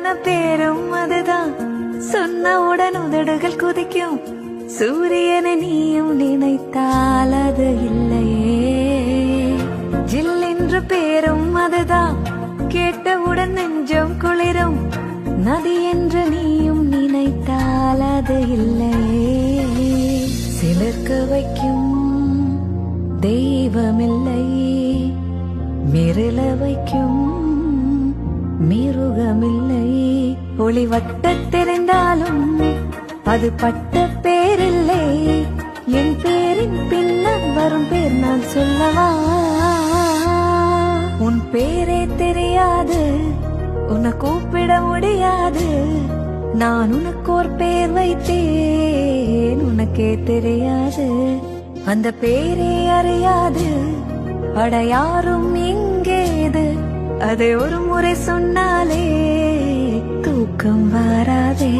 சொன்ன பேரும் அதுதான், சொன்னவுடன் உதடுகள் குதிக்கும். சூரியனை நீயும் நினைத்தால் அது இல்லையே. ஜில் என்று பேரும் அதுதான், கேட்டவுடன் நெஞ்சம் குளிரும். நதி என்று நீயும் நினைத்தால் அது இல்லையே. சிலிர்க்க வைக்கும் தெய்வமில்லை, மிரள வைக்கும் மிருகமில்லை. ஒளி வட்ட தெரிந்தாலும் அது பட்ட பேரில்லை. என் பேரின் பின்னர் வரும் பேர் நான் சொல்லவா? உன் பேரே தெரியாது, உன்னை கூப்பிட முடியாது. நான் உனக்கு ஒரு பேர் வைத்தேன், உனக்கே தெரியாது. அந்த பேரே அறியாது அட யாரும் இங்கேது. அதை ஒரு முறை சொன்னாலே தூக்கம் வராதே.